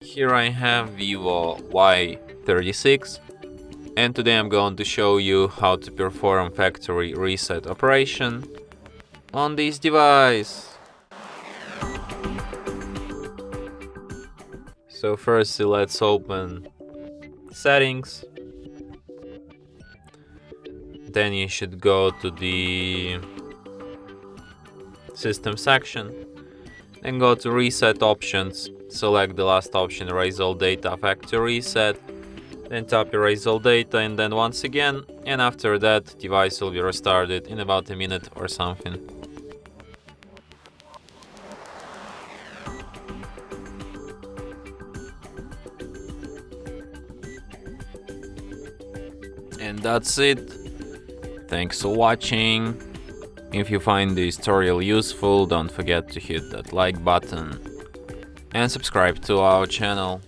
Here I have VIVO Y36, and today I'm going to show you how to perform factory reset operation on this device. So first let's open settings, then you should go to the system section and go to reset options. Select the last option, erase all data, factory reset, then tap erase all data, and then once again, and after that device will be restarted in about a minute or something. And that's it. Thanks for watching. If you find this tutorial useful, don't forget to hit that like button and subscribe to our channel.